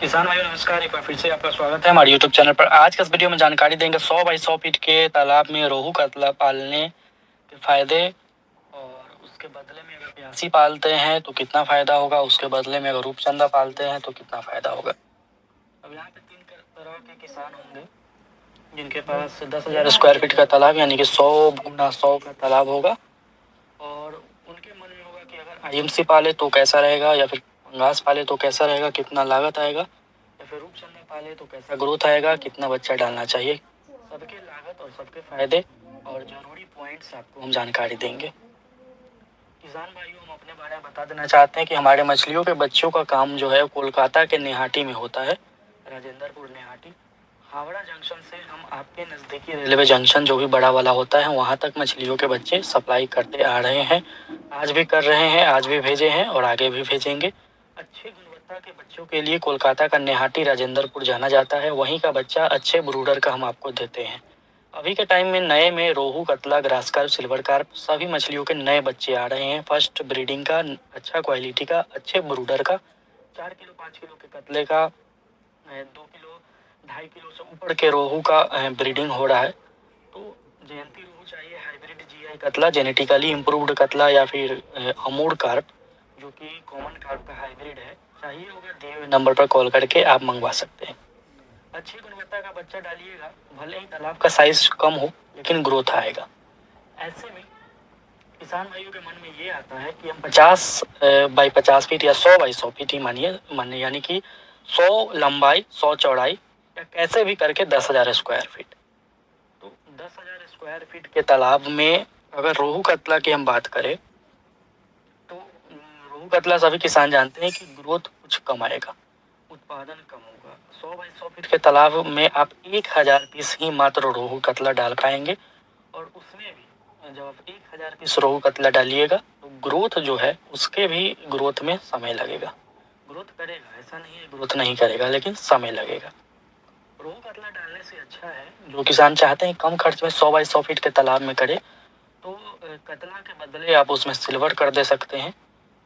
किसान भाइयों नमस्कार, एक बार फिर से आपका स्वागत है हमारे यूट्यूब चैनल पर। आज के इस वीडियो में जानकारी देंगे 100 बाई 100 फीट के तालाब में रोहू कतला पालने के फायदे और उसके बदले में अगर प्यासी पालते हैं तो कितना फायदा होगा, उसके बदले में अगर रूपचंदा पालते हैं तो कितना फायदा होगा। अब यहाँ पे तीन तरह के किसान होंगे जिनके पास 10,000 स्क्वायर फीट का तालाब यानी कि 100 गुना 100 का तालाब होगा और उनके मन में होगा कि अगर आईएमसी पाले तो कैसा रहेगा या फिर घास पाले तो कैसा रहेगा, कितना लागत आएगा, या फिर रूपचंदा पाले तो कैसा ग्रोथ आएगा, कितना बच्चा डालना चाहिए। सबके लागत और सबके फायदे और जरूरी पॉइंट्स आपको हम जानकारी देंगे। किसान भाइयों, हम अपने बारे में बता देना चाहते हैं कि हमारे मछलियों के बच्चों का काम जो है कोलकाता के निहाटी में होता है, राजेंद्रपुर निहाटी। हावड़ा जंक्शन से हम आपके नज़दीकी रेलवे जंक्शन जो भी बड़ा वाला होता है वहाँ तक मछलियों के बच्चे सप्लाई करते आ रहे हैं, आज भी कर रहे हैं, आज भी भेजे हैं और आगे भी भेजेंगे। अच्छी गुणवत्ता के बच्चों के लिए कोलकाता का निहाटी राजेंद्रपुर जाना जाता है, वहीं का बच्चा अच्छे ब्रूडर का हम आपको देते हैं। अभी के टाइम में नए में रोहू कतला ग्रास कार्प सिल्वर कार्प सभी मछलियों के नए बच्चे आ रहे हैं, फर्स्ट ब्रीडिंग का, अच्छा क्वालिटी का, अच्छे ब्रूडर का, 4 किलो 5 किलो के कतले का, 2 किलो 2.5 किलो से ऊपर के रोहू का ब्रीडिंग हो रहा है। तो जयंती रोहू चाहिए, हाइब्रिड जीआई कतला, जेनेटिकली इम्प्रूव्ड कतला या फिर अमूर कार्प जो कि कॉमन कार्प का हाइब्रिड है, चाहिए होगा दिए हुए नंबर पर कॉल करके आप मंगवा सकते हैं। अच्छी गुणवत्ता का बच्चा डालिएगा, भले ही तालाब का साइज कम हो लेकिन ग्रोथ आएगा। ऐसे में किसान भाइयों के मन में ये आता है कि हम 50 बाई 50 फीट या 100 बाई 100 फीट ही मानिए यानी कि 100 लंबाई 100 चौड़ाई या कैसे भी करके 10,000 स्क्वायर फीट। तो 10,000 स्क्वायर फीट के तालाब में अगर रोहू कतला की हम बात करें तो रोहू कतला सभी किसान जानते हैं कि ग्रोथ कुछ कम आएगा, उत्पादन कम होगा। 100 बाई 100 फीट के तालाब में आप 1,000 पीस ही मात्र रोहू कतला डाल पाएंगे और उसमें भी जब आप 1,000 पीस रोहू कतला डालिएगा तो ग्रोथ जो है उसके भी ग्रोथ में समय लगेगा। ग्रोथ करेगा, ऐसा नहीं है ग्रोथ नहीं करेगा, लेकिन समय लगेगा। रोहू कतला डालने से अच्छा है, जो किसान चाहते हैं कम खर्च में 100 बाई 100 फीट के तालाब में करे तो कतला के बदले आप उसमें सिल्वर कर दे सकते हैं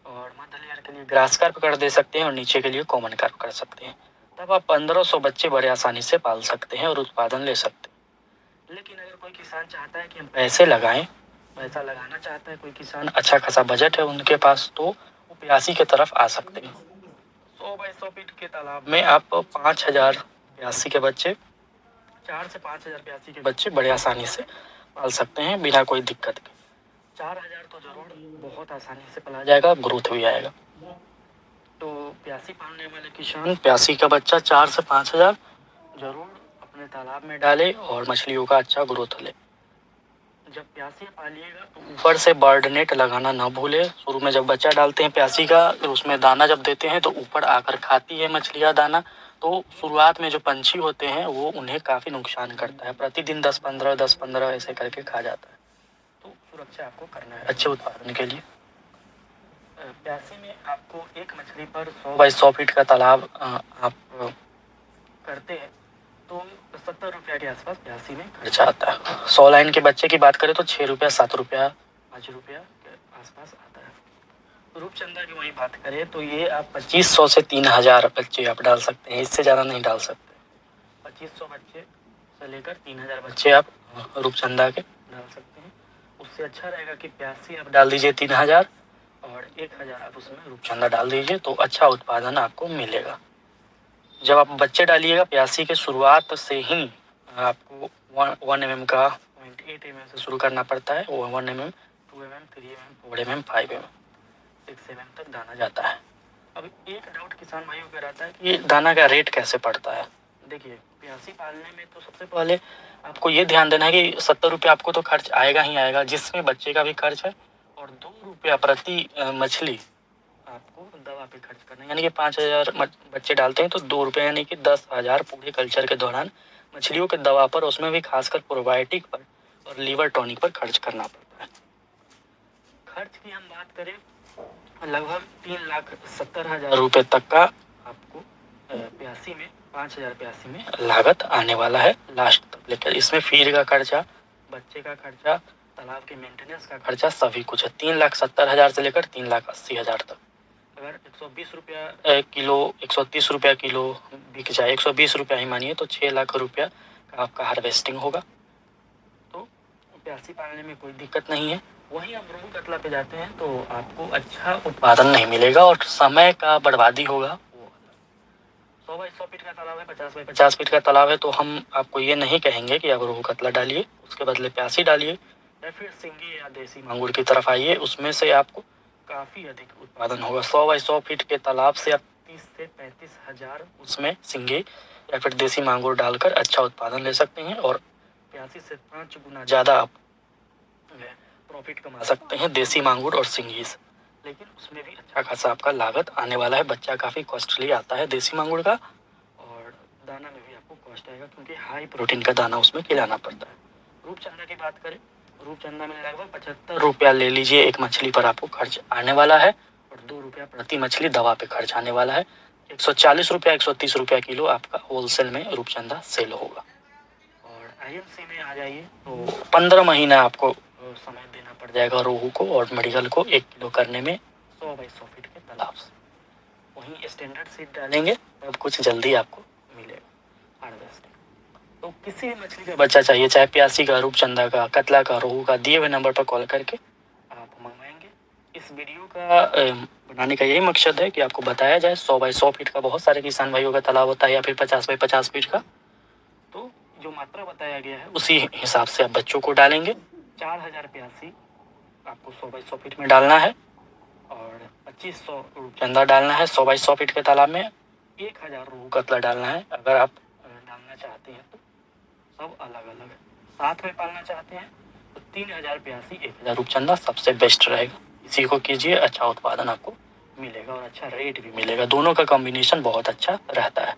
और मध्य लेयर के लिए ग्रास कार्प कर दे सकते हैं और नीचे के लिए कॉमन कार्प कर सकते हैं। तब आप 1500 बच्चे बड़े आसानी से पाल सकते हैं और उत्पादन ले सकते हैं। लेकिन अगर कोई किसान चाहता है कि हम पैसे लगाएं, पैसा लगाना चाहता है कोई किसान, अच्छा खासा बजट है उनके पास, तो वो प्यासी की तरफ आ सकते हैं। 100 बाई 100 फीट के तालाब में आप 5,000 प्यासी के बच्चे, 4 से 5,000 प्यासी के बच्चे बड़े आसानी से पाल सकते हैं बिना कोई दिक्कत के। 4,000 तो जरूर बहुत आसानी से पाला जाएगा, ग्रोथ भी आएगा। तो प्यासी पालने वाले किसान प्यासी का बच्चा 4 से 5,000 जरूर अपने तालाब में डाले और मछलियों का अच्छा ग्रोथ ले। जब प्यासी पालिएगा तो ऊपर से बर्ड नेट लगाना ना भूले। शुरू में जब बच्चा डालते हैं प्यासी का तो उसमें दाना जब देते हैं तो ऊपर आकर खाती है मछलियाँ दाना, तो शुरुआत में जो पंछी होते हैं वो उन्हें काफ़ी नुकसान करता है, प्रतिदिन 10-15 ऐसे करके खा जाता है। तो सुरक्षा आपको करना है अच्छे उत्पादन के लिए। प्यासी में आपको एक मछली पर 100 बाई 100 फीट का तालाब आप करते हैं तो 70 रुपया के आसपास प्यासी में खर्चा आता है। 100 लाइन के बच्चे की बात करें तो 6 रुपया 7 रुपया 5 रुपया के आसपास आता है। रूपचंदा की वही बात करें तो ये आप 2,500 से 3,000 बच्चे आप डाल सकते हैं, इससे ज़्यादा नहीं डाल सकते। 2,500 बच्चे से लेकर 3,000 बच्चे आप रूपचंदा के डाल सकते हैं। उससे अच्छा रहेगा कि प्यासी आप डाल दीजिए 3,000 और 1,000 आप उसमें रूपचंदा डाल दीजिए, तो अच्छा उत्पादन आपको मिलेगा। जब आप बच्चे डालिएगा प्यासी के शुरुआत से ही आपको 1 mm का 0.8 mm से शुरू करना पड़ता है। वो 1 mm 2 mm 3 mm 4 mm 5 mm 6 mm तक दाना जाता है। अब एक डाउट किसान भाइयों का रहता है कि दाना का रेट कैसे पड़ता है। देखिए, प्यासी पालने में तो सबसे पहले आपको ये ध्यान देना है कि 70 रुपये आपको तो खर्च आएगा ही आएगा, जिसमें बच्चे का भी खर्च है, और 2 रुपया प्रति मछली आपको दवा पे खर्च करना है। यानी कि 5,000 बच्चे डालते हैं तो 2 रुपये यानी कि 10,000 पूरे कल्चर के दौरान मछलियों के दवा पर, उसमें भी खासकर प्रोबायोटिक पर और लीवर टॉनिक पर खर्च करना पड़ता है। खर्च की हम बात करें लगभग 3,70,000 रुपये तक का आपको प्यासी में 5,000 प्यासी में लागत आने वाला है लास्ट तक। लेकर इसमें फीड का खर्चा, बच्चे का खर्चा, तालाब के मेंटेनेंस का खर्चा सभी कुछ है। 3,70,000 से लेकर 3,80,000 तक। अगर 120 रुपया किलो, 130 रुपया किलो बिक जाए, 120 रुपया ही मानिए, तो 6 लाख रुपया का आपका हार्वेस्टिंग होगा। तो प्यासी पालने में कोई दिक्कत नहीं है। वहीं आप रोहू कतला पे जाते हैं तो आपको अच्छा उत्पादन नहीं मिलेगा और समय का बर्बादी होगा। 100 बाई 100 फीट का तालाब है, 50 बाई 50 फीट का तालाब है, तो हम आपको ये नहीं कहेंगे कि आप रोहू कतला डालिए, उसके बदले प्यासी डालिए या फिर सिंगी या देसी मांगुर की तरफ आइए, उसमें से आपको काफ़ी अधिक उत्पादन होगा। 100 बाई 100 फीट के तालाब से आप 30 से 35 हज़ार उसमें सिंगी या फिर देसी मांगुर डालकर अच्छा उत्पादन ले सकते हैं और 85 से 5 गुना ज़्यादा आप प्रॉफिट कमा सकते हैं देसी मांगुर और सिंगी से। लेकिन उसमें भी अच्छा खासा आपका लागत आने वाला है। बच्चा काफ़ी कॉस्टली आता है देसी मांगुर का और दाना में भी आपको कॉस्ट आएगा क्योंकि हाई प्रोटीन का दाना उसमें खिलाना पड़ता है। रूपचंदा की बात करें, रूपचंदा में लगभग 75 रुपया ले लीजिए एक मछली पर आपको खर्च आने वाला है और 2 रुपया प्रति मछली दवा पे खर्च आने वाला है। 140 रुपया 130 रुपया किलो आपका होलसेल में रूपचंदा सेल होगा। और आईएमसी में आ जाइए तो 15 महीना आपको समय देना पड़ जाएगा रोहू को और मड़ीगल को 1 किलो करने में 100 बाई 100 फीट के तालाब से। वहीं स्टैंडर्ड सीड डालेंगे तब कुछ जल्दी आपको मिलेगा हार्वेस्टिंग। तो किसी भी मछली का बच्चा चाहिए, चाहे प्यासी का, रूपचंदा का, कतला का, रोहू का, दिए हुए नंबर पर कॉल करके आप मंगवाएंगे। इस वीडियो का बनाने का यही मकसद है कि आपको बताया जाए 100 बाई 100 फीट का बहुत सारे किसान भाइयों का तालाब होता है या फिर 50 बाई 50 फीट का। तो जो मात्रा बताया गया है उसी हिसाब से आप बच्चों को डालेंगे। 4000 प्यासी आपको 100 बाई 100 फीट में डालना है और 2500 रूपचंदा डालना है 100 बाई 100 फीट के तालाब में। 1000 रोहू कतला डालना है अगर आप डालना चाहते हैं तो। सब अलग अलग है। साथ में पालना चाहते हैं तो 3000 प्यासी 1000 रूपचंदा सबसे बेस्ट रहेगा। इसी को कीजिए, अच्छा उत्पादन आपको मिलेगा और अच्छा रेट भी मिलेगा। दोनों का कॉम्बिनेशन बहुत अच्छा रहता है।